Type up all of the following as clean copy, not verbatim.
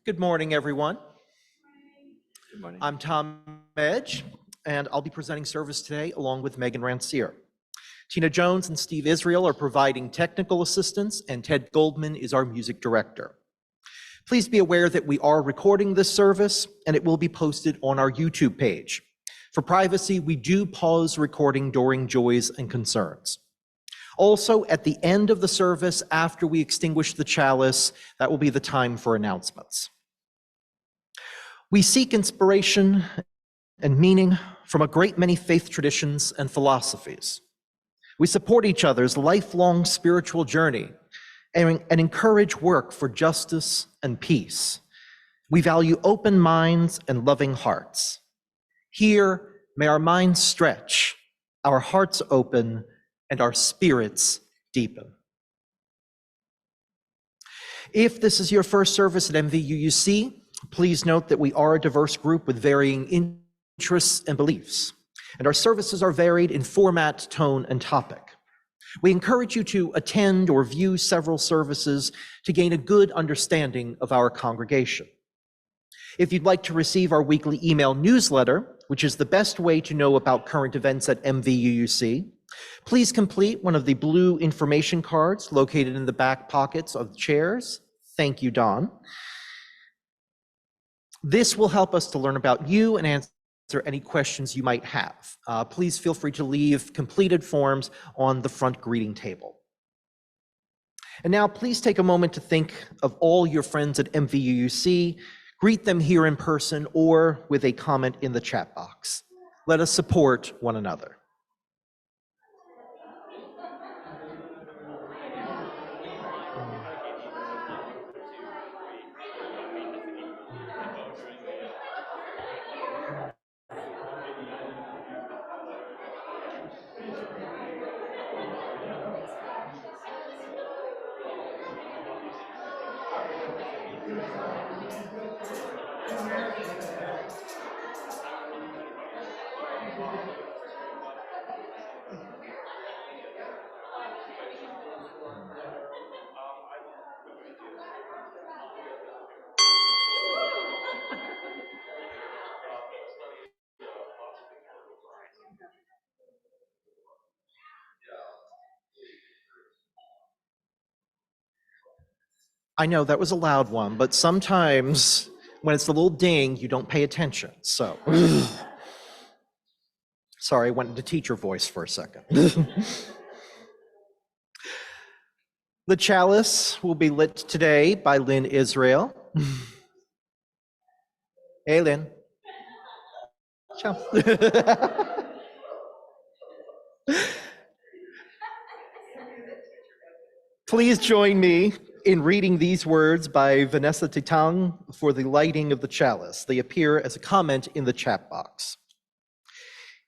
Good morning, everyone. Good morning. I'm Tom Edge, and I'll be presenting service today along with Megan Rancier. Tina Jones and Steve Israel are providing technical assistance, and Ted Goldman is our music director. Please be aware that we are recording this service, and it will be posted on our YouTube page. For privacy, we do pause recording during joys and concerns. Also, at the end of the service, after we extinguish the chalice, that will be the time for announcements. We seek inspiration and meaning from a great many faith traditions and philosophies. We support each other's lifelong spiritual journey and encourage work for justice and peace. We value open minds and loving hearts. Here, may our minds stretch, our hearts open, and our spirits deepen. If this is your first service at MVUUC, please note that we are a diverse group with varying interests and beliefs, and our services are varied in format, tone, and topic. We encourage you to attend or view several services to gain a good understanding of our congregation. If you'd like to receive our weekly email newsletter, which is the best way to know about current events at MVUUC, please complete one of the blue information cards located in the back pockets of the chairs. Thank you, Don. This will help us to learn about you and answer any questions you might have. Please feel free to leave completed forms on the front greeting table. And now please take a moment to think of all your friends at MVUUC. Greet them here in person or with a comment in the chat box. Let us support one another. I know that was a loud one, but sometimes when it's the little ding, you don't pay attention. So, sorry, I went into teacher voice for a second. The chalice will be lit today by Lynn Israel. Hey, Lynn. Ciao. Please join me in reading these words by Vanessa Titang for the lighting of the chalice. They appear as a comment in the chat box.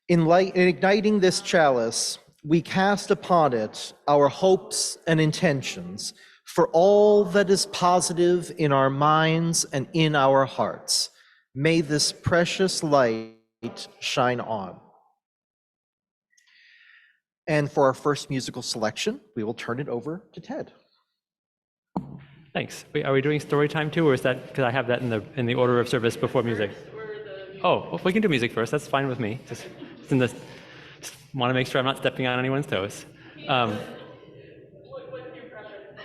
In igniting this chalice, we cast upon it our hopes and intentions for all that is positive in our minds and in our hearts. May this precious light shine on. And for our first musical selection, we will turn it over to Ted. Thanks. Wait, are we doing story time too, or is that because I have that in the order of service before music? Oh, well, we can do music first. That's fine with me. Just want to make sure I'm not stepping on anyone's toes. What's your preference?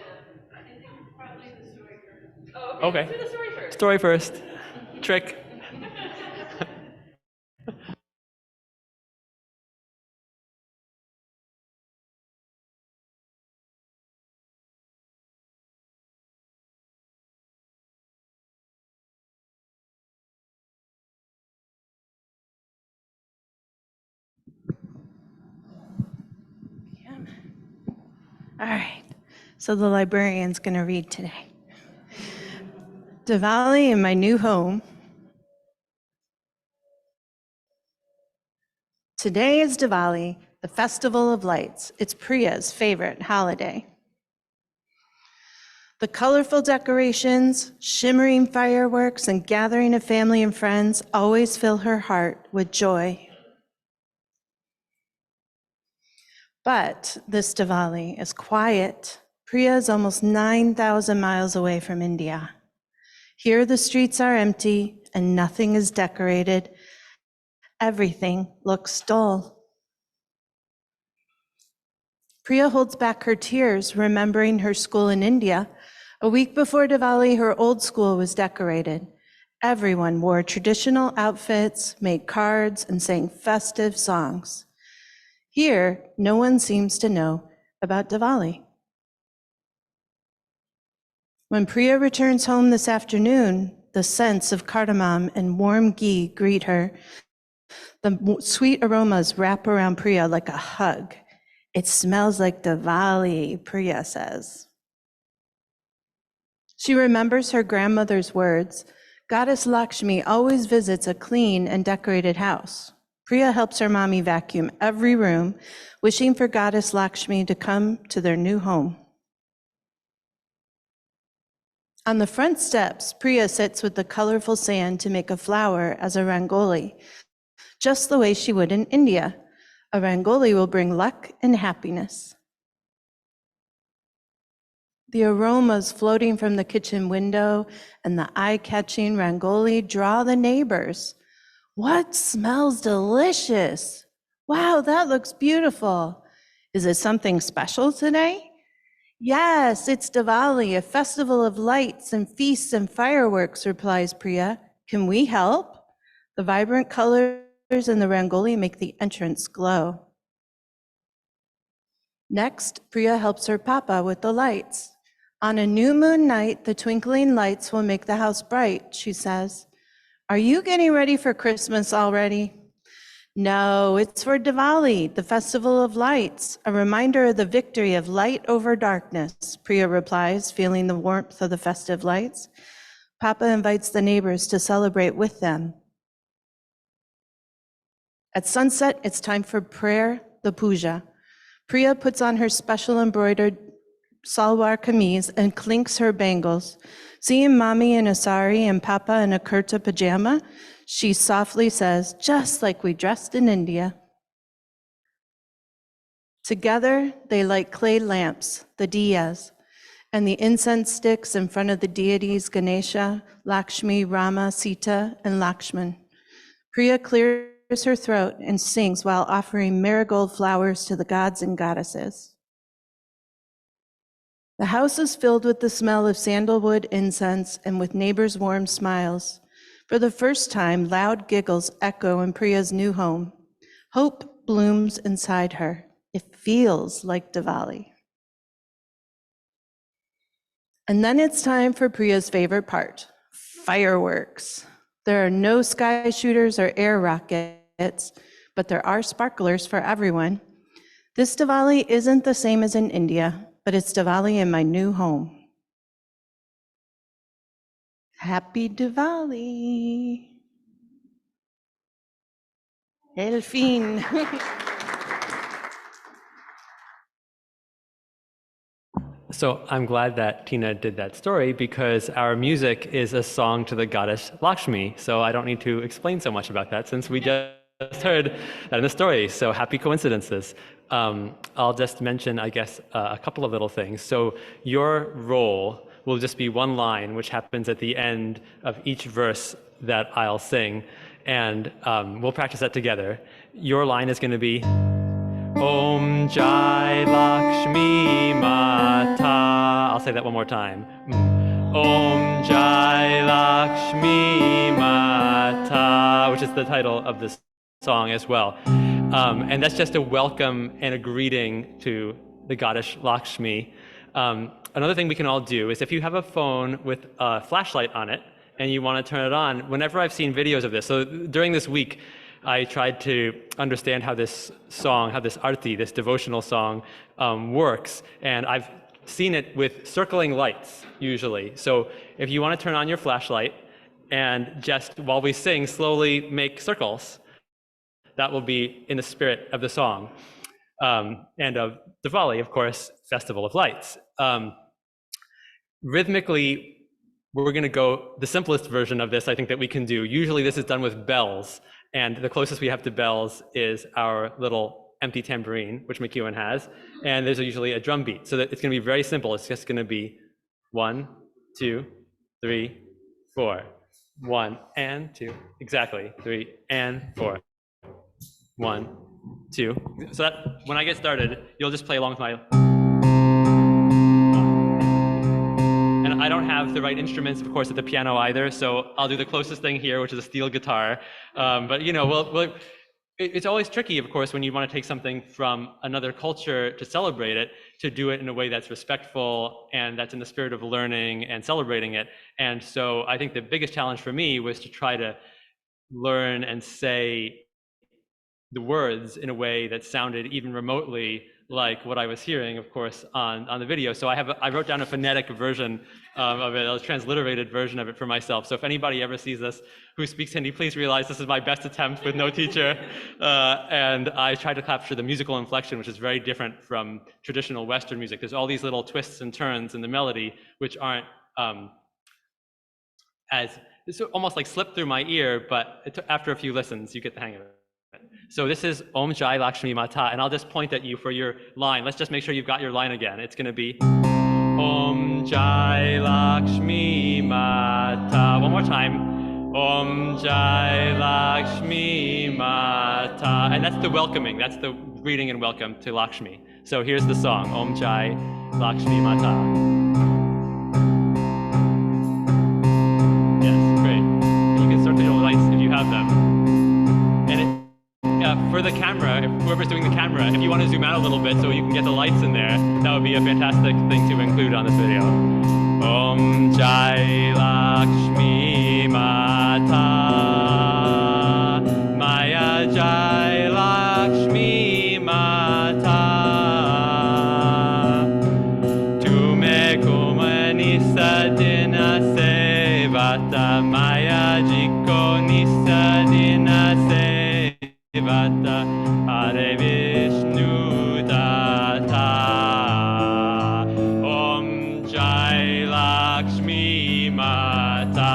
I think probably the story first. Oh, okay. Let's do the story first. Story first. Trick. All right, so the librarian's going to read today. Diwali in my new home. Today is Diwali, the festival of lights. It's Priya's favorite holiday. The colorful decorations, shimmering fireworks, and gathering of family and friends always fill her heart with joy. But this Diwali is quiet. Priya is almost 9,000 miles away from India. Here the streets are empty and nothing is decorated. Everything looks dull. Priya holds back her tears, remembering her school in India. A week before Diwali, her old school was decorated. Everyone wore traditional outfits, made cards, and sang festive songs. Here, no one seems to know about Diwali. When Priya returns home this afternoon, the scents of cardamom and warm ghee greet her. The sweet aromas wrap around Priya like a hug. It smells like Diwali, Priya says. She remembers her grandmother's words. Goddess Lakshmi always visits a clean and decorated house. Priya helps her mommy vacuum every room, wishing for Goddess Lakshmi to come to their new home. On the front steps, Priya sits with the colorful sand to make a flower as a rangoli, just the way she would in India. A rangoli will bring luck and happiness. The aromas floating from the kitchen window and the eye-catching rangoli draw the neighbors. What smells delicious? Wow, that looks beautiful. Is it something special today? Yes, it's Diwali, a festival of lights and feasts and fireworks, replies Priya. Can we help? The vibrant colors in the rangoli make the entrance glow. Next, Priya helps her papa with the lights. On a new moon night, the twinkling lights will make the house bright, she says. Are you getting ready for Christmas already? No, it's for Diwali, the festival of lights, a reminder of the victory of light over darkness, Priya replies, feeling the warmth of the festive lights. Papa invites the neighbors to celebrate with them. At sunset, it's time for prayer, the puja. Priya puts on her special embroidered salwar kameez and clinks her bangles. Seeing mommy in a sari and papa in a kurta pajama, she softly says, just like we dressed in India. Together, they light clay lamps, the diyas, and the incense sticks in front of the deities Ganesha, Lakshmi, Rama, Sita, and Lakshman. Priya clears her throat and sings while offering marigold flowers to the gods and goddesses. The house is filled with the smell of sandalwood incense and with neighbors' warm smiles. For the first time, loud giggles echo in Priya's new home. Hope blooms inside her. It feels like Diwali. And then it's time for Priya's favorite part, fireworks. There are no sky shooters or air rockets, but there are sparklers for everyone. This Diwali isn't the same as in India, but it's Diwali in my new home. Happy Diwali. El fin. So I'm glad that Tina did that story because our music is a song to the goddess Lakshmi. So I don't need to explain so much about that since we just heard that in the story. So happy coincidences. I'll just mention, I guess, a couple of little things. So your role will just be one line, which happens at the end of each verse that I'll sing. And we'll practice that together. Your line is going to be Om Jai Lakshmi Mata. I'll say that one more time. Om Jai Lakshmi Mata, which is the title of this song as well. And that's just a welcome and a greeting to the goddess Lakshmi. Another thing we can all do is if you have a phone with a flashlight on it and you want to turn it on, whenever I've seen videos of this, so during this week, I tried to understand how this song, how this arti, this devotional song works. And I've seen it with circling lights, usually. So if you want to turn on your flashlight and just, while we sing, slowly make circles, that will be in the spirit of the song. And of Diwali, of course, Festival of Lights. Rhythmically, we're going to go the simplest version of this, I think, that we can do. Usually this is done with bells. And the closest we have to bells is our little empty tambourine, which McEwen has. And there's usually a drum beat. So that it's going to be very simple. It's just going to be 1, 2, 3, 4. 1 and 2. Exactly. 3 and 4. 1, 2. So that when I get started, you'll just play along with my. And I don't have the right instruments, of course, at the piano either, so I'll do the closest thing here, which is a steel guitar. But you know, it's always tricky, of course, when you want to take something from another culture to celebrate it, to do it in a way that's respectful and that's in the spirit of learning and celebrating it. And so I think the biggest challenge for me was to try to learn and say the words in a way that sounded even remotely like what I was hearing, of course, on the video. So I wrote down a phonetic version of it, a transliterated version of it for myself. So if anybody ever sees this who speaks Hindi, please realize this is my best attempt with no teacher. And I tried to capture the musical inflection, which is very different from traditional Western music. There's all these little twists and turns in the melody, which aren't it's almost like slipped through my ear, but after a few listens, you get the hang of it. So this is Om Jai Lakshmi Mata, and I'll just point at you for your line. Let's just make sure you've got your line again. It's going to be Om Jai Lakshmi Mata. One more time. Om Jai Lakshmi Mata. And that's the welcoming. That's the greeting and welcome to Lakshmi. So here's the song, Om Jai Lakshmi Mata. Yes, great. You can start the lights if you have them. For the camera, whoever's doing the camera, if you want to zoom out a little bit so you can get the lights in there, that would be a fantastic thing to include on this video. Om Jai Lakshmi Mata, Maya Jai Lakshmi Mata, Tume Kuma Nisadina Sevata, Maya Jiko Nisadina Sevata. Hare Vishnu Data, Om Jai Lakshmi Mata,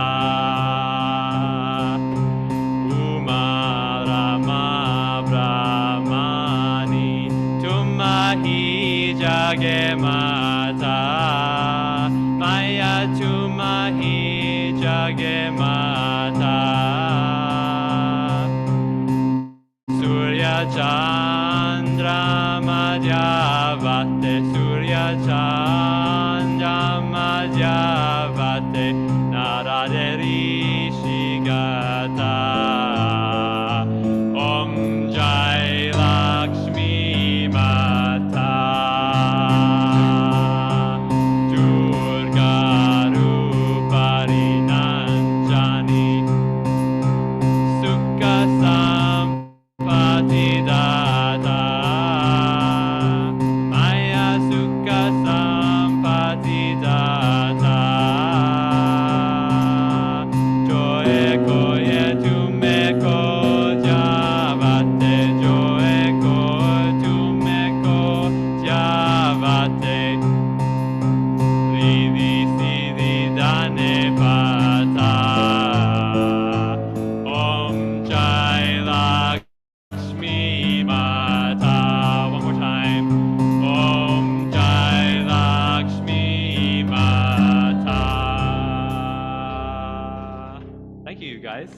Uma Rama Brahmani, Tumahi Jage Mata, Maya Tumahi Jage Mata. Chandra Madhyavate, Surya Chandra Madhyavate, Narade Rishi Gata, Om Jai Lakshmi Mata, Durga Rupari Nanjani, Sukha Patidata, Maya Sukha Sampatidata, Joe Koye Tumeko Javate, Joe Ko Tumeko Javate, Lidi Sidi Dane Pata, Om Jai Lakshmi Mata. One more time. Om Jai Lakshmi Mata. Thank you, guys.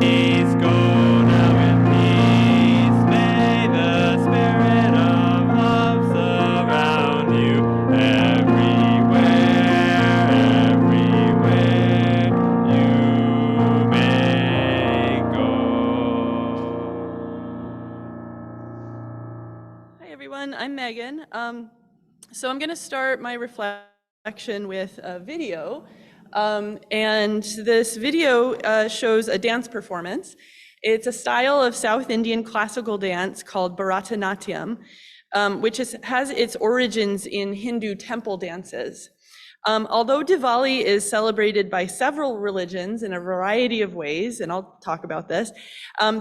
Peace go now in peace. May the spirit of love surround you everywhere, everywhere you may go. Hi, everyone. I'm Megan. So I'm going to start my reflection with a video. And this video shows a dance performance. It's a style of South Indian classical dance called Bharatanatyam, which has its origins in Hindu temple dances. Although Diwali is celebrated by several religions in a variety of ways, and I'll talk about this,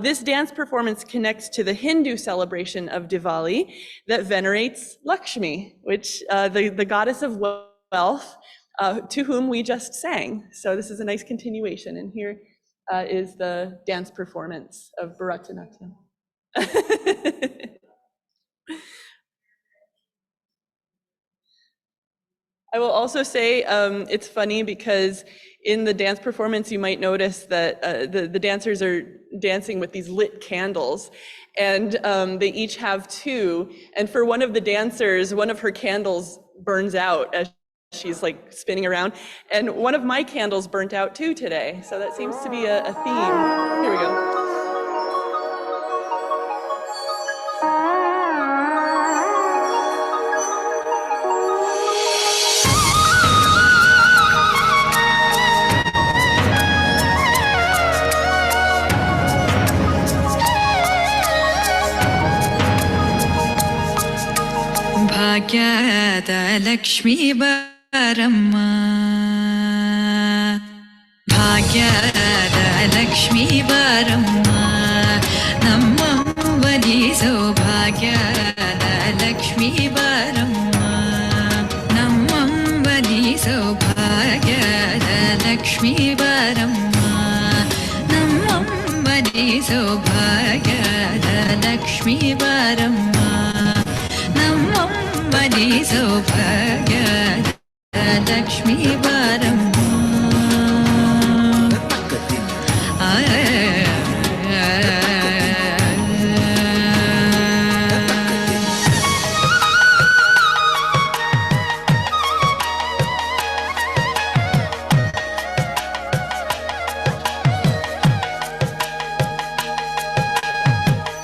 this dance performance connects to the Hindu celebration of Diwali that venerates Lakshmi, which the goddess of wealth, to whom we just sang. So this is a nice continuation, and here is the dance performance of Bharatanatyam. I will also say it's funny because in the dance performance, you might notice that the dancers are dancing with these lit candles, and they each have two. And for one of the dancers, one of her candles burns out as she's like spinning around. And one of my candles burnt out too today. So that seems to be a theme. Here we go. ಭಾಗ್ಯದ ಲಕ್ಷ್ಮೀ ಬಾರಮ್ಮ ಭಾಗ್ಯದ ಲಕ್ಷ್ಮೀ ಬಾರಮ್ಮ ನಮ್ಮವ್ವನಿ ಸೌಭಾಗ್ಯದ ಲಕ್ಷ್ಮೀ ಬಾರಮ್ಮ ನಮ್ಮವ್ವನಿ ಸೌಭಾಗ್ಯದ ಲಕ್ಷ್ಮೀ ಬಾರಮ್ಮ ನಮ್ಮವ್ವನಿ ಸೌಭಾಗ್ಯದ ಲಕ್ಷ್ಮೀ ಬಾರಮ್ಮ ನಮ್ಮವ್ವನಿ ಸೌಭಾಗ್ಯದ ಲಕ್ಷ್ಮೀ ಬಾರಮ್ಮ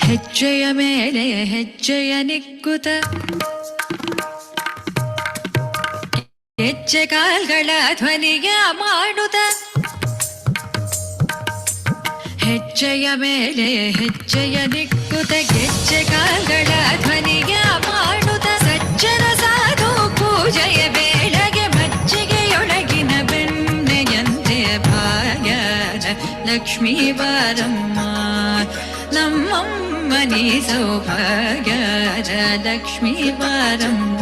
ಹೆಜ್ಜೆಯ ಮೇಲೆ ಹೆಜ್ಜೆಯ ನಿಕ್ಕುತ ಹೆಜ್ಜೆ ಕಾಲ್ಗಳ ಧ್ವನಿಯ ಮಾಡುತ್ತ ಹೆಜ್ಜೆಯ ಮೇಲೆ ಹೆಜ್ಜೆಯ ನಿಕ್ಕುತ ಹೆಜ್ಜೆ ಕಾಲ್ಗಳ ಧ್ವನಿಯ ಮಾಡುತ್ತ ಸಜ್ಜನ ಸಾಧು ಪೂಜೆಯ ವೇಳೆಗೆ ಮಜ್ಜಿಗೆಯೊಳಗಿನ ಬೆಣ್ಣೆಯಂತೆ ಭಾಗ್ಯದ ಲಕ್ಷ್ಮೀ ಬಾರಮ್ಮ ನಮ್ಮಮ್ಮನಿ ಸೌಭಾಗ್ಯದ ಲಕ್ಷ್ಮೀ ಬಾರಮ್ಮ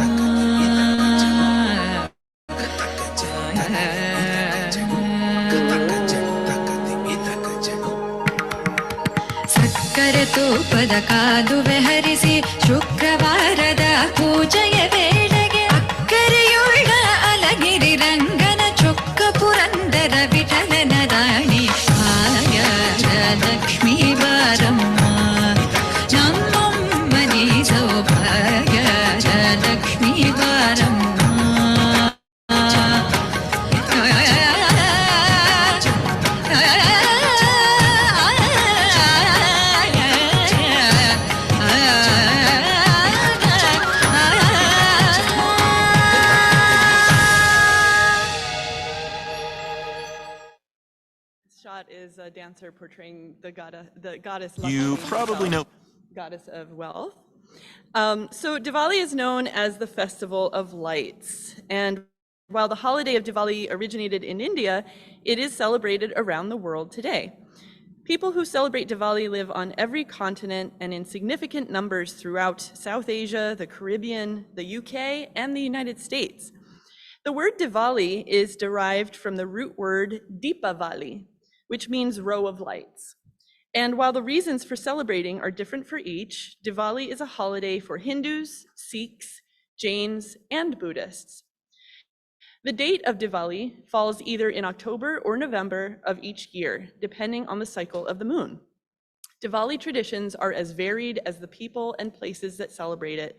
ಸಕ್ಕರೆ ತೂಪದ ಕಾಲುವೆ ಹರಿಸಿ ಶುಕ್ರವಾರದ ಪೂಜೆಯ ವೇಳೆಗೆ ಅಕ್ಕರೆಯುಳ್ಳ ಅಲಗಿರಿ ರಂಗನ ಚೊಕ್ಕ ಪುರಂದರ ವಿಠಲನ ರಾಣಿ ಭಾಗ್ಯದ ಲಕ್ಷ್ಮೀ ಬಾರಮ್ಮ ನಮ್ಮಮ್ಮನಿ ಸೌಭಾಗ್ಯದ ಲಕ್ಷ್ಮೀ ಬಾರಮ್ಮ Is a dancer portraying the goddess You Lakshmi probably know. herself, goddess of wealth. So Diwali is known as the festival of lights, and while the holiday of Diwali originated in India, it is celebrated around the world today. People who celebrate Diwali live on every continent and in significant numbers throughout South Asia, the Caribbean, the UK, and the United States. The word Diwali is derived from the root word Deepavali, which means row of lights. And while the reasons for celebrating are different for each, Diwali is a holiday for Hindus, Sikhs, Jains, and Buddhists. The date of Diwali falls either in October or November of each year, depending on the cycle of the moon. Diwali traditions are as varied as the people and places that celebrate it.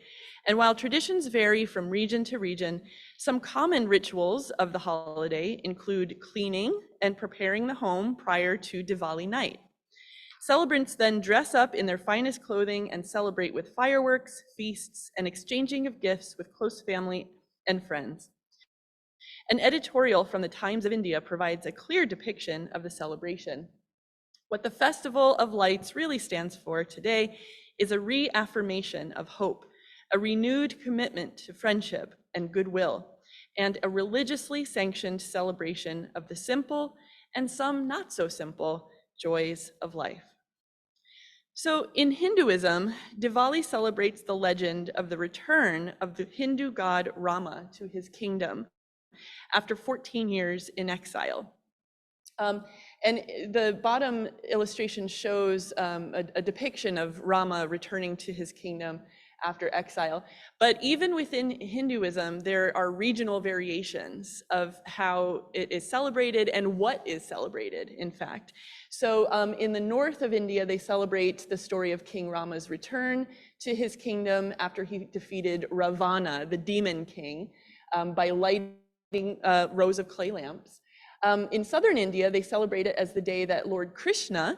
And while traditions vary from region to region, some common rituals of the holiday include cleaning and preparing the home prior to Diwali night. Celebrants then dress up in their finest clothing and celebrate with fireworks, feasts, and exchanging of gifts with close family and friends. An editorial from the Times of India provides a clear depiction of the celebration. What the Festival of Lights really stands for today is a reaffirmation of hope, a renewed commitment to friendship and goodwill, and a religiously sanctioned celebration of the simple and some not so simple joys of life. So in Hinduism, Diwali celebrates the legend of the return of the Hindu god Rama to his kingdom after 14 years in exile. And the bottom illustration shows a depiction of Rama returning to his kingdom after exile. But even within Hinduism, there are regional variations of how it is celebrated and what is celebrated, in fact. So in the north of India, they celebrate the story of King Rama's return to his kingdom after he defeated Ravana, the demon king, by lighting rows of clay lamps. In southern India, they celebrate it as the day that Lord Krishna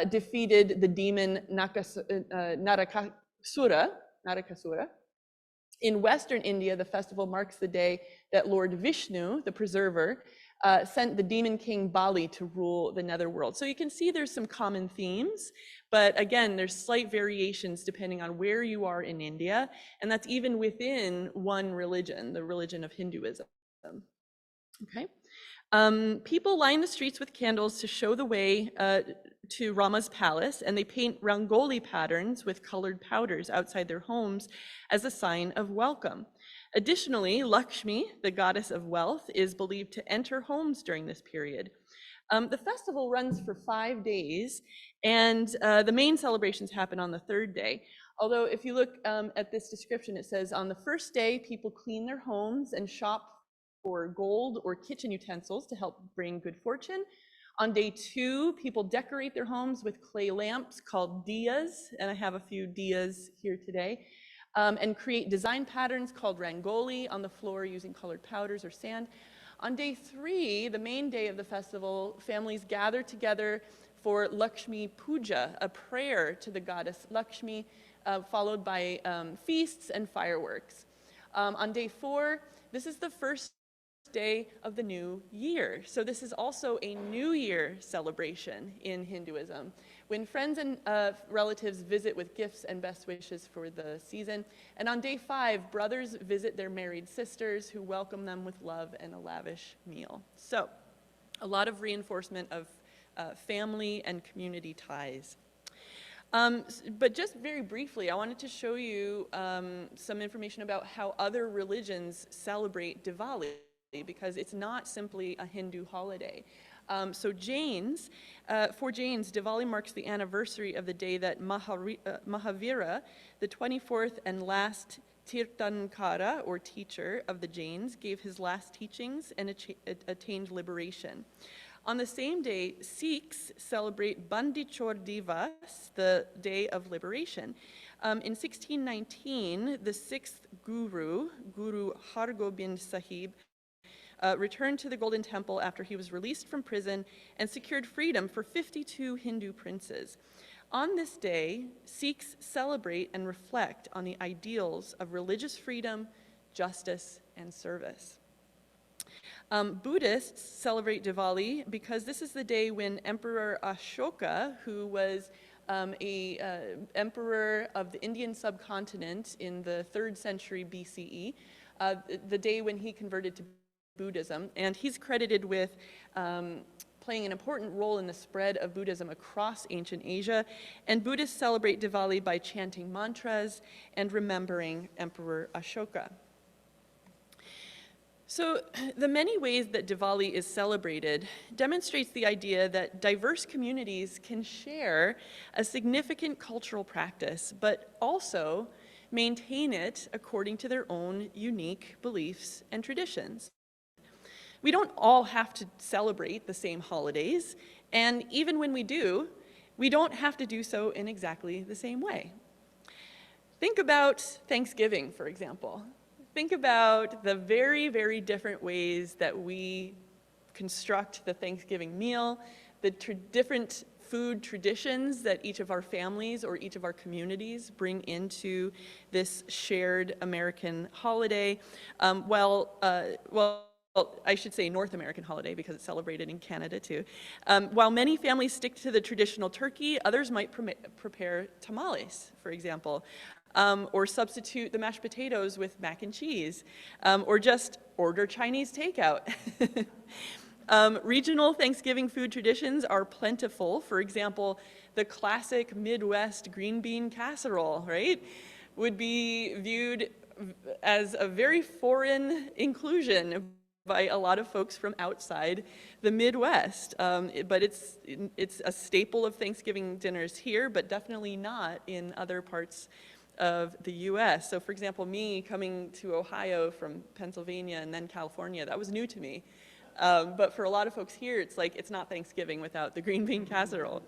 defeated the demon Narakasura. In western India, the festival marks the day that Lord Vishnu, the preserver, sent the demon king Bali to rule the netherworld. So you can see there's some common themes, but again, there's slight variations depending on where you are in India, and that's even within one religion, the religion of Hinduism. Okay. People line the streets with candles to show the way to Rama's palace, and they paint rangoli patterns with colored powders outside their homes as a sign of welcome. Additionally, Lakshmi, the goddess of wealth, is believed to enter homes during this period. The festival runs for 5 days, and the main celebrations happen on the third day. Although if you look at this description, it says on the first day, people clean their homes and shop for gold or kitchen utensils to help bring good fortune. On day 2, people decorate their homes with clay lamps called diyas, and I have a few diyas here today, and create design patterns called rangoli on the floor using colored powders or sand. On day 3, the main day of the festival, families gather together for Lakshmi Puja, a prayer to the goddess Lakshmi, followed by feasts and fireworks. On day 4, this is the first day of the new year. So this is also a New Year celebration in Hinduism, when friends and relatives visit with gifts and best wishes for the season. And on day 5, brothers visit their married sisters who welcome them with love and a lavish meal. So a lot of reinforcement of family and community ties. But just very briefly, I wanted to show you some information about how other religions celebrate Diwali, because it's not simply a Hindu holiday. So Jains, for Jains, Diwali marks the anniversary of the day that Mahavira, the 24th and last Tirthankara, or teacher of the Jains, gave his last teachings and attained liberation. On the same day, Sikhs celebrate Bandi Chor Divas, the Day of Liberation. In 1619, the 6th Guru, Guru Hargobind Sahib, returned to the Golden Temple after he was released from prison and secured freedom for 52 Hindu princes. On this day, Sikhs celebrate and reflect on the ideals of religious freedom, justice, and service. Buddhists celebrate Diwali because this is the day when Emperor Ashoka, who was an emperor of the Indian subcontinent in the 3rd century BCE, the day when he converted to Buddhism, and he's credited with playing an important role in the spread of Buddhism across ancient Asia. And Buddhists celebrate Diwali by chanting mantras and remembering Emperor Ashoka. So the many ways that Diwali is celebrated demonstrates the idea that diverse communities can share a significant cultural practice, but also maintain it according to their own unique beliefs and traditions. We don't all have to celebrate the same holidays, and even when we do, we don't have to do so in exactly the same way. Think about Thanksgiving, for example. Think about the very, very different ways that we construct the Thanksgiving meal, the different food traditions that each of our families or each of our communities bring into this shared American holiday. I should say North American holiday because it's celebrated in Canada too. While many families stick to the traditional turkey, others might prepare tamales, for example. or substitute the mashed potatoes with mac and cheese, or just order Chinese takeout. Regional Thanksgiving food traditions are plentiful. For example, the classic Midwest green bean casserole, right, would be viewed as a very foreign inclusion by a lot of folks from outside the Midwest. But it's a staple of Thanksgiving dinners here, but definitely not in other parts of the US. So for example, me coming to Ohio from Pennsylvania and then California, that was new to me. But for a lot of folks here, it's like it's not Thanksgiving without the green bean casserole.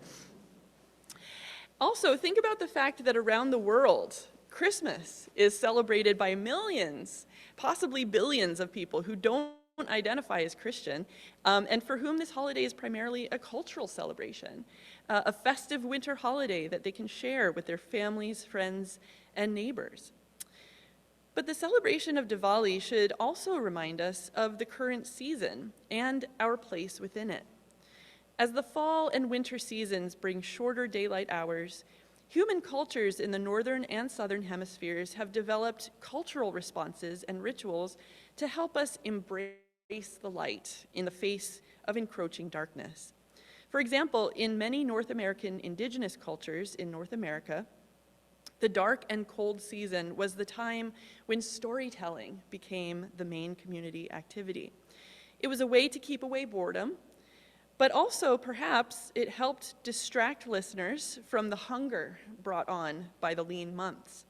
Also, think about the fact that around the world, Christmas is celebrated by millions, possibly billions of people who don't identify as Christian, and for whom this holiday is primarily a cultural celebration, a festive winter holiday that they can share with their families, friends, and neighbors. But the celebration of Diwali should also remind us of the current season and our place within it. As the fall and winter seasons bring shorter daylight hours, human cultures in the northern and southern hemispheres have developed cultural responses and rituals to help us embrace the light in the face of encroaching darkness. For example, in many North American indigenous cultures in North America, the dark and cold season was the time when storytelling became the main community activity. It was a way to keep away boredom, but also perhaps it helped distract listeners from the hunger brought on by the lean months.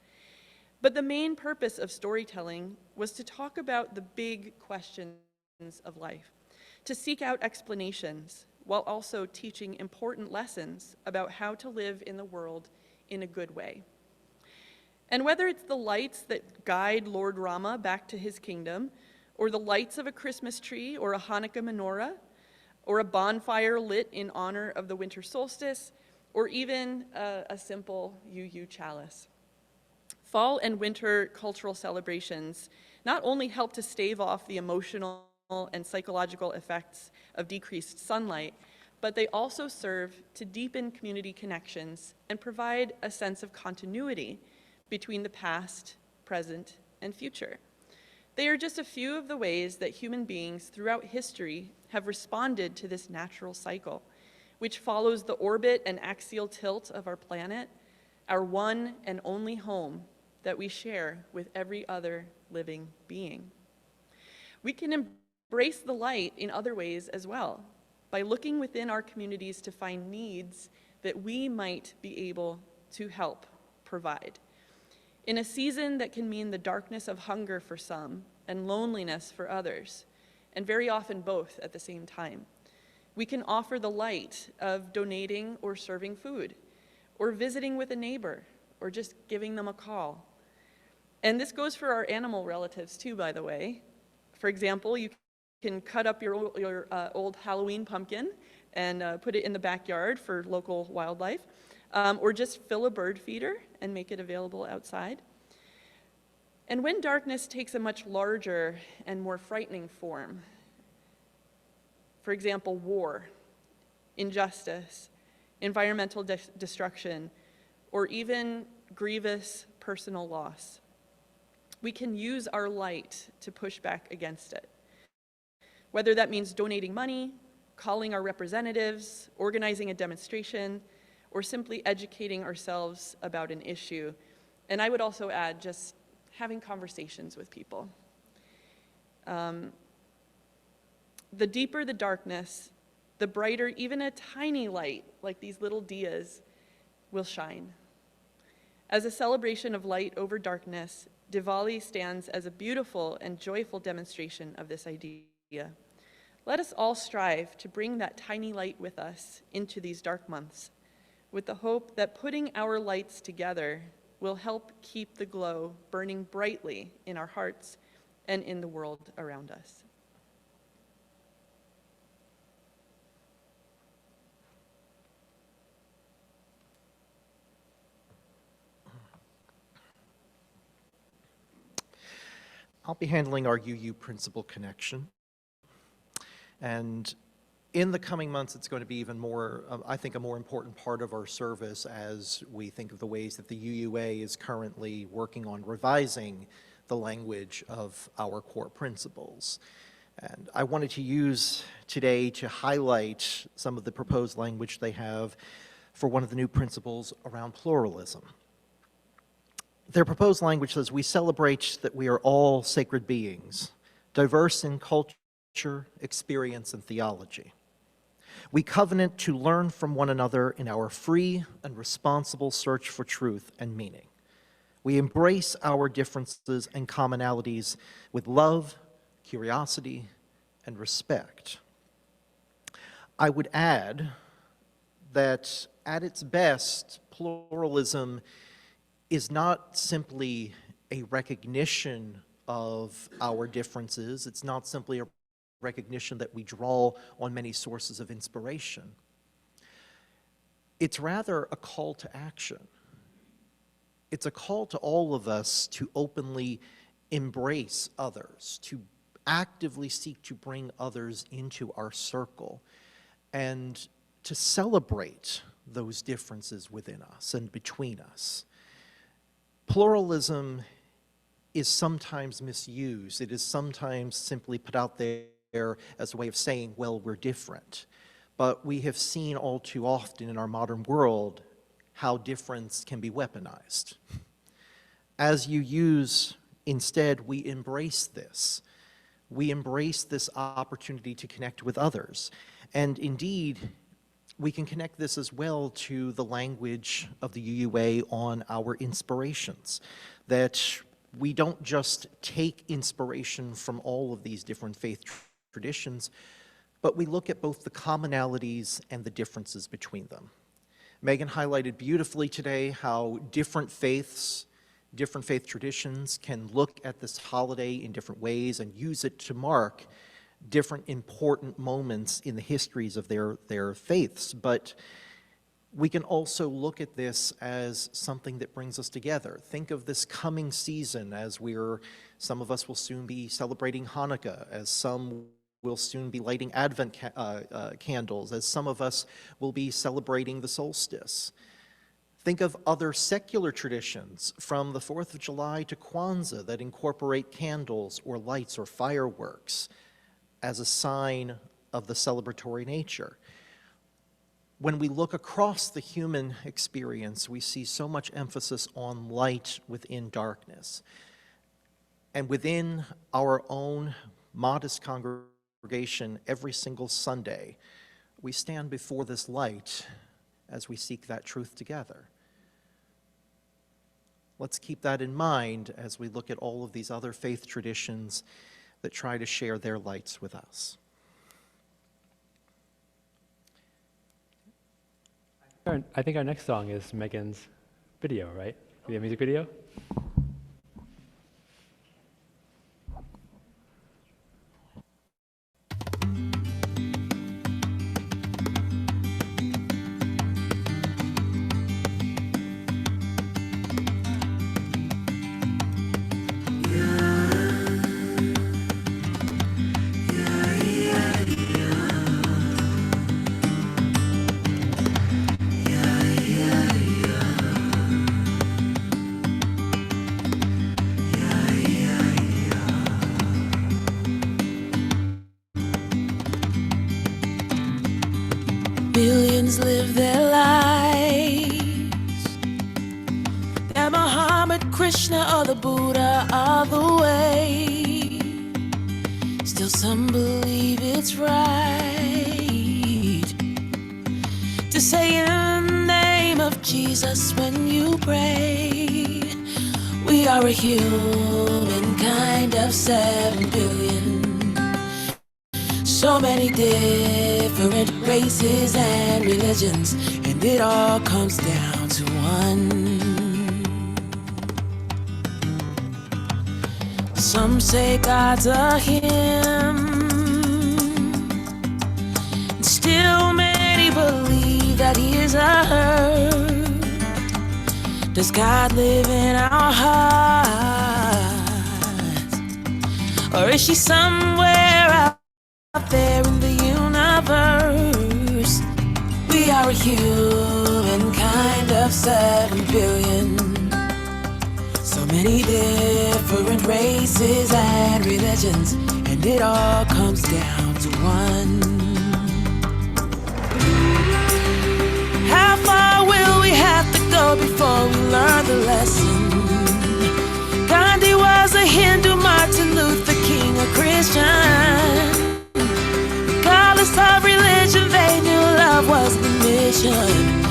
But the main purpose of storytelling was to talk about the big questions of life, to seek out explanations while also teaching important lessons about how to live in the world in a good way. And whether it's the lights that guide Lord Rama back to his kingdom, or the lights of a Christmas tree or a Hanukkah menorah, or a bonfire lit in honor of the winter solstice, or even a simple UU chalice. Fall and winter cultural celebrations not only help to stave off the emotional and psychological effects of decreased sunlight, but they also serve to deepen community connections and provide a sense of continuity between the past, present, and future. They are just a few of the ways that human beings throughout history have responded to this natural cycle, which follows the orbit and axial tilt of our planet, our one and only home that we share with every other living being. We can embrace the light in other ways as well, by looking within our communities to find needs that we might be able to help provide. In a season that can mean the darkness of hunger for some and loneliness for others, and very often both at the same time, we can offer the light of donating or serving food, or visiting with a neighbor, or just giving them a call. And this goes for our animal relatives too, by the way. For example, you can cut up your old Halloween pumpkin and put it in the backyard for local wildlife, or just fill a bird feeder and make it available outside. And when darkness takes a much larger and more frightening form, for example, war, injustice, environmental destruction, or even grievous personal loss, we can use our light to push back against it. Whether that means donating money, calling our representatives, organizing a demonstration, or simply educating ourselves about an issue. And I would also add just having conversations with people. The deeper the darkness, the brighter even a tiny light, like these little diyas, will shine. As a celebration of light over darkness, Diwali stands as a beautiful and joyful demonstration of this idea. Let us all strive to bring that tiny light with us into these dark months, with the hope that putting our lights together will help keep the glow burning brightly in our hearts and in the world around us. I'll be handling our UU principal connection. And In the coming months, it's going to be even more, I think, a more important part of our service as we think of the ways that the UUA is currently working on revising the language of our core principles. And I wanted to use today to highlight some of the proposed language they have for one of the new principles around pluralism. Their proposed language says, we celebrate that we are all sacred beings, diverse in culture, experience, and theology. We covenant to learn from one another in our free and responsible search for truth and meaning. We embrace our differences and commonalities with love, curiosity, and respect. I would add that at its best, pluralism is not simply a recognition of our differences. It's not simply a recognition that we draw on many sources of inspiration. It's rather a call to action. It's a call to all of us to openly embrace others, to actively seek to bring others into our circle, and to celebrate those differences within us and between us. Pluralism is sometimes misused. It is sometimes simply put out there as a way of saying, well, we're different. But we have seen all too often in our modern world how difference can be weaponized. As you use, instead, we embrace this. We embrace this opportunity to connect with others. And indeed, we can connect this as well to the language of the UUA on our inspirations, that we don't just take inspiration from all of these different faith traditions, but we look at both the commonalities and the differences between them. Megan highlighted beautifully today how different faith traditions can look at this holiday in different ways and use it to mark different important moments in the histories of their faiths. But we can also look at this as something that brings us together. Think of this coming season as some of us will soon be celebrating Hanukkah, as some will soon be lighting Advent candles, as some of us will be celebrating the solstice. Think of other secular traditions from the 4th of July to Kwanzaa that incorporate candles or lights or fireworks as a sign of the celebratory nature. When we look across the human experience, we see so much emphasis on light within darkness. And within our own modest congregation, every single Sunday, we stand before this light as we seek that truth together. Let's keep that in mind as we look at all of these other faith traditions that try to share their lights with us. I think our next song is Megan's video, right? The music video? Billions live their lives. That Muhammad, Krishna, or the Buddha are the way. Still some believe it's right to say in the name of Jesus when you pray. We are a human kind of 7 billion. So many different races and religions, and it all comes down to one. Some say God's a him, and still many believe that he is a her. Does God live in our hearts, or is she somewhere out there in the universe? universe. We are a humankind of 7 billion. So many different races and religions, and it all comes down to one. How far will we have to go before we learn the lesson? Gandhi was a Hindu, Martin Luther King a Christian. Regardless of religion, they knew love was the mission.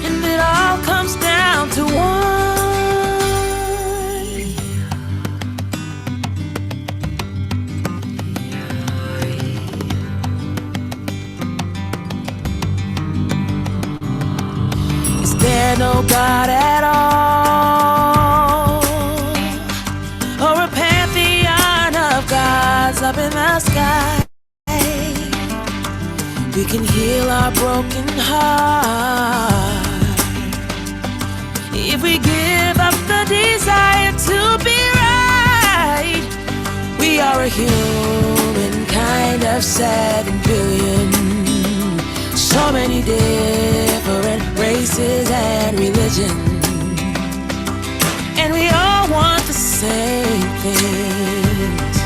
And it all comes down to one. Is there no God at all? Or a pantheon of gods up in the sky? We can heal our broken heart if we give up the desire to be right. We are a humankind of 7 billion. So many different races and religions, and we all want the same things: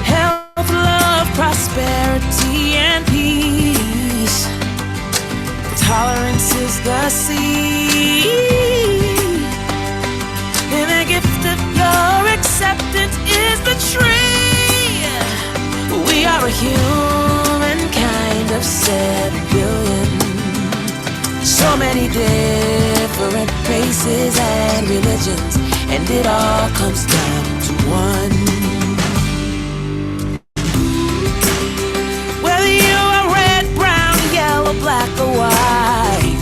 health, love, prosperity, and peace. Tolerance is the seed, and the gift of your acceptance is the tree. We are a humankind of 7 billion. So many different races and religions, and it all comes down to one. Whether you are red, brown, yellow, black or white,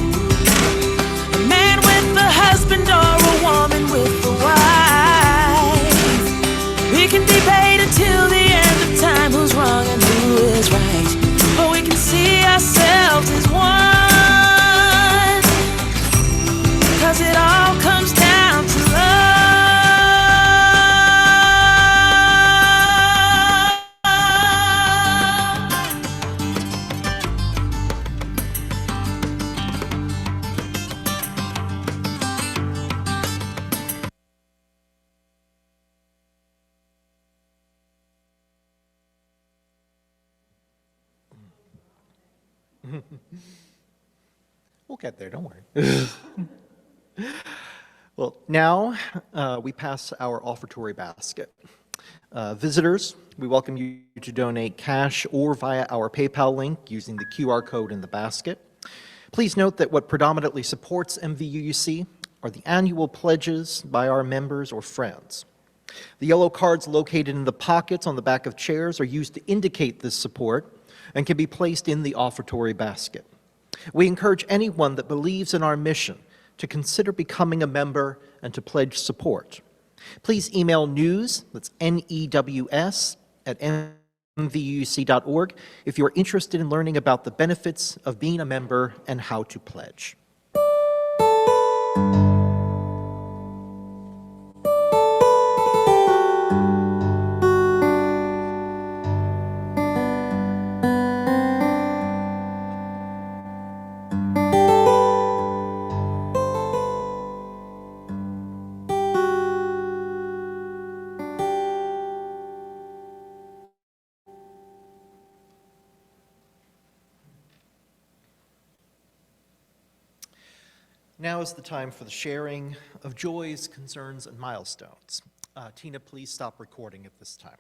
a man with a husband or a woman with a wife, we can debate until the end of time who's wrong and who is right, but we can see ourselves as one, 'cause it all comes down to love. We'll get there, don't worry. Well, now we pass our offertory basket. Visitors, we welcome you to donate cash or via our PayPal link using the QR code in the basket. Please note that what predominantly supports MVUUC are the annual pledges by our members or friends. The yellow cards located in the pockets on the back of chairs are used to indicate this support and can be placed in the offertory basket. We encourage anyone that believes in our mission to consider becoming a member and to pledge support. Please email news, that's NEWS, at mvuc.org if you are interested in learning about the benefits of being a member and how to pledge. Now is the time for the sharing of joys, concerns, and milestones. Tina, please stop recording at this time.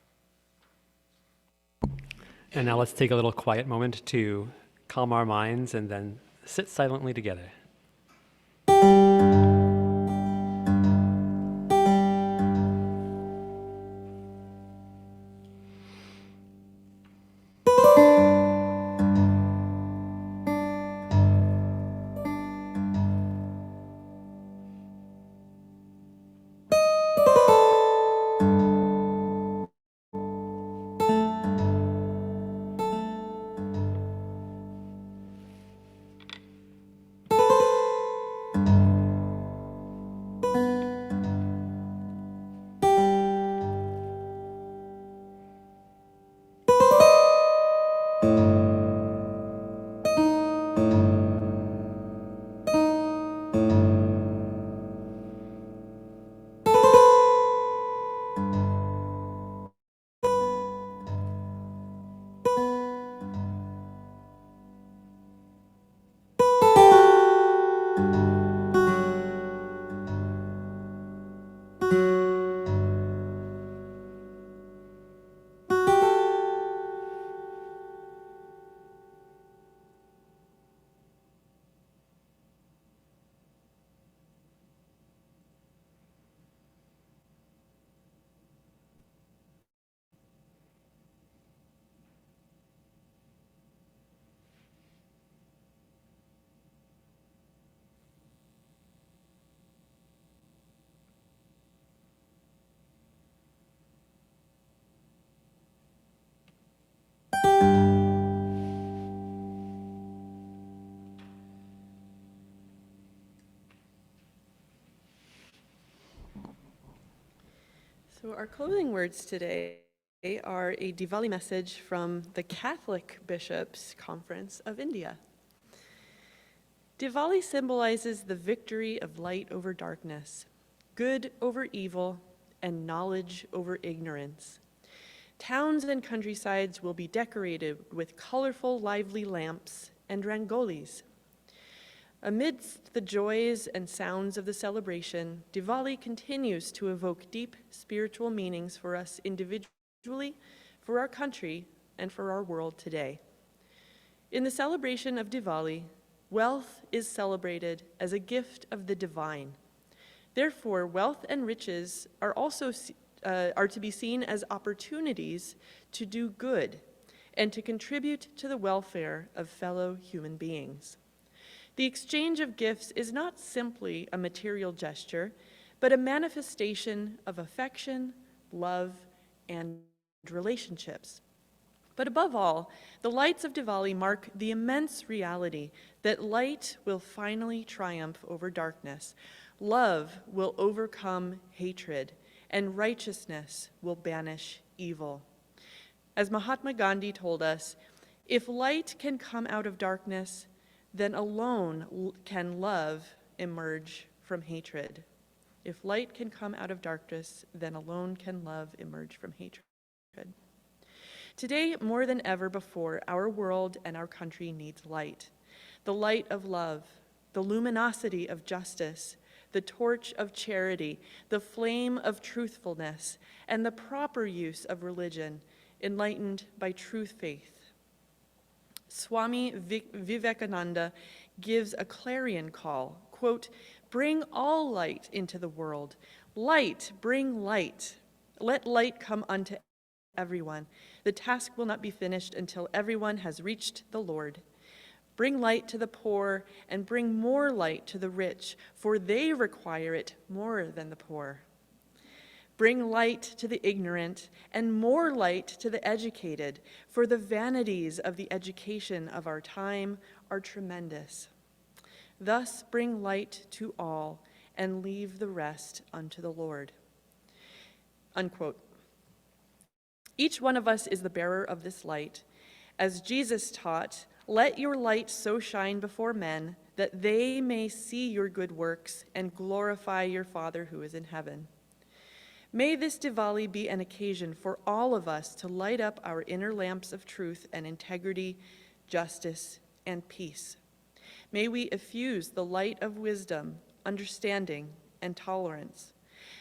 And now let's take a little quiet moment to calm our minds and then sit silently together. So our closing words today are a Diwali message from the Catholic Bishops' Conference of India. Diwali symbolizes the victory of light over darkness, good over evil, and knowledge over ignorance. Towns and countrysides will be decorated with colorful, lively lamps and rangolis. Amidst the joys and sounds of the celebration, Diwali continues to evoke deep spiritual meanings for us individually, for our country, and for our world today. In the celebration of Diwali, wealth is celebrated as a gift of the divine. Therefore, wealth and riches are also to be seen as opportunities to do good and to contribute to the welfare of fellow human beings. The exchange of gifts is not simply a material gesture, but a manifestation of affection, love, and relationships. But above all, the lights of Diwali mark the immense reality that light will finally triumph over darkness, love will overcome hatred, and righteousness will banish evil. As Mahatma Gandhi told us, if light can come out of darkness, then alone can love emerge from hatred. If light can come out of darkness, then alone can love emerge from hatred. Today, more than ever before, our world and our country needs light. The light of love, the luminosity of justice, the torch of charity, the flame of truthfulness, and the proper use of religion, enlightened by truth faith. Swami Vivekananda gives a clarion call, quote, "Bring all light into the world. Light, bring light. Let light come unto everyone. The task will not be finished until everyone has reached the Lord. Bring light to the poor and bring more light to the rich, for they require it more than the poor. Bring light to the ignorant and more light to the educated, for the vanities of the education of our time are tremendous. Thus bring light to all and leave the rest unto the Lord." Unquote. Each one of us is the bearer of this light. As Jesus taught, "Let your light so shine before men that they may see your good works and glorify your Father who is in heaven." May this Diwali be an occasion for all of us to light up our inner lamps of truth and integrity, justice, and peace. May we effuse the light of wisdom, understanding, and tolerance.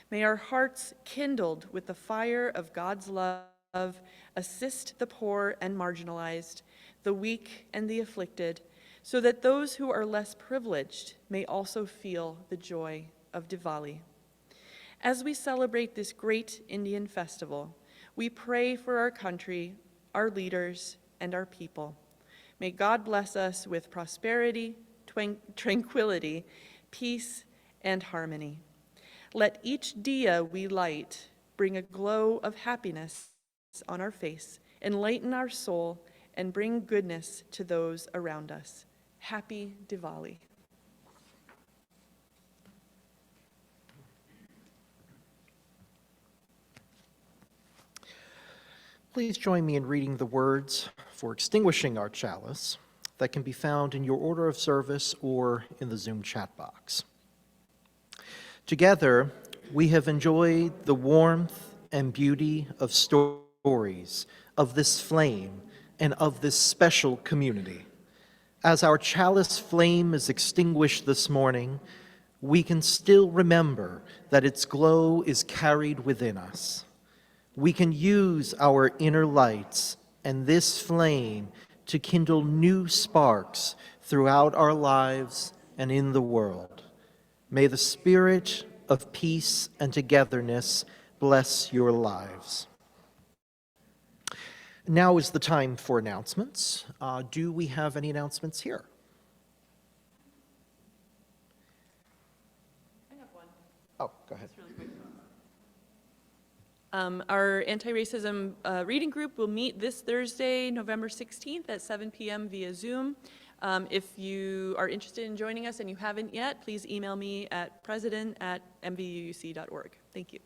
May our hearts, kindled with the fire of God's love, assist the poor and marginalized, the weak and the afflicted, so that those who are less privileged may also feel the joy of Diwali. As we celebrate this great Indian festival, we pray for our country, our leaders, and our people. May God bless us with prosperity, tranquility, peace, and harmony. Let each diya we light bring a glow of happiness on our face, enlighten our soul, and bring goodness to those around us. Happy Diwali. Please join me in reading the words for extinguishing our chalice that can be found in your order of service or in the Zoom chat box. Together, we have enjoyed the warmth and beauty of stories of this flame and of this special community. As our chalice flame is extinguished this morning, we can still remember that its glow is carried within us. We can use our inner lights and this flame to kindle new sparks throughout our lives and in the world. May the spirit of peace and togetherness bless your lives. Now is the time for announcements. Do we have any announcements here? I have one. Oh, go ahead. Our anti-racism reading group will meet this Thursday, November 16th at 7 p.m. via Zoom. If you are interested in joining us and you haven't yet, please email me at president@mvuuc.org. Thank you.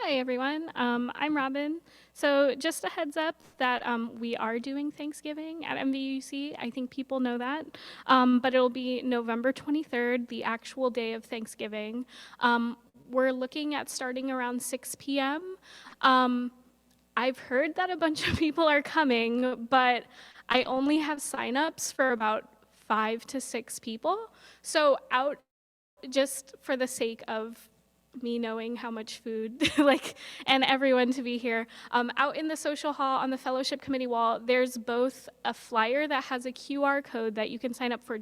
Hi, everyone. I'm Robin. So just a heads up that we are doing Thanksgiving at MVUC. I think people know that. But it'll be November 23rd, the actual day of Thanksgiving. We're looking at starting around 6 p.m. I've heard that a bunch of people are coming, but I only have signups for about 5 to 6 people. So out just for the sake of me knowing how much food and everyone to be here, out in the social hall on the fellowship committee wall, there's both a flyer that has a QR code that you can sign up for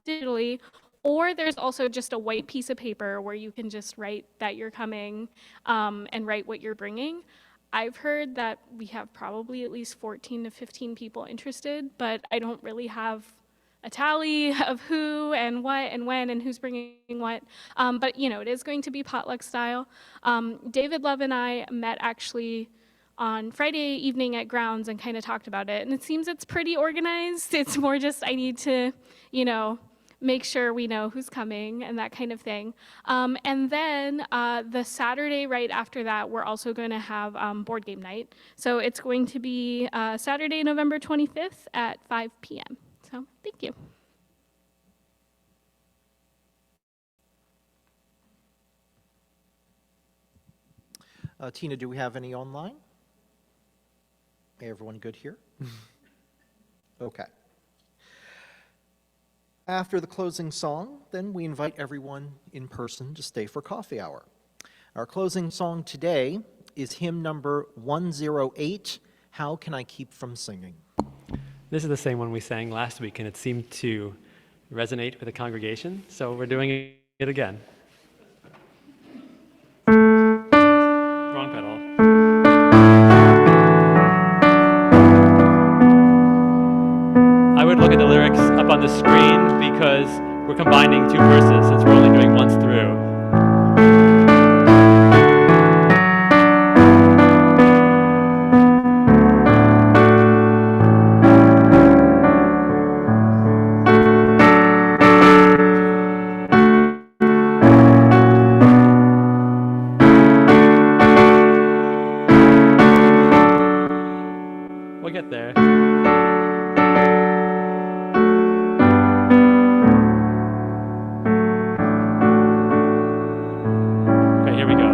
digitally, or there's also just a white piece of paper where you can just write that you're coming and write what you're bringing. I've heard that we have probably at least 14 to 15 people interested, but I don't really have a tally of who and what and when and who's bringing what. But it is going to be potluck style. David Love and I met actually on Friday evening at Grounds and kind of talked about it. And it seems it's pretty organized. It's more just I need to, make sure we know who's coming and that kind of thing. And then the Saturday right after that, we're also going to have board game night. So it's going to be Saturday, November 25th at 5 p.m. So thank you. Tina, do we have any online? Everyone good here? Okay. After the closing song, then we invite everyone in person to stay for coffee hour. Our closing song today is hymn number 108, How Can I Keep From Singing? This is the same one we sang last week, and it seemed to resonate with the congregation, so we're doing it again. Wrong pedal. I would look at the lyrics up on the screen because we're combining two verses since we're only doing once through. We'll get there. Okay, here we go.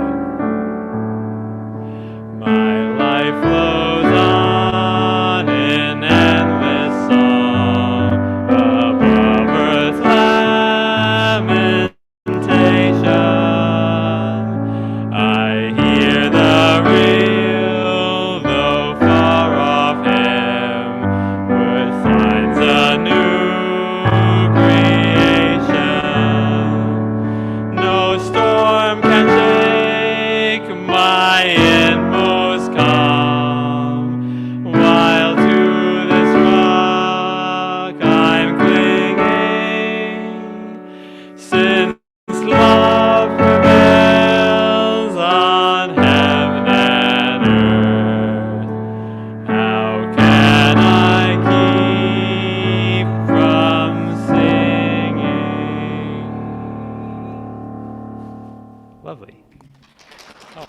My life flows on in endless song above earth's lamentation. I hear the real, though far off hymn, with signs a new creation. No storm can shake my inmost calm, while to this rock I'm clinging. Since love prevails on heaven and earth, how can I keep from singing? Lovely. Oh.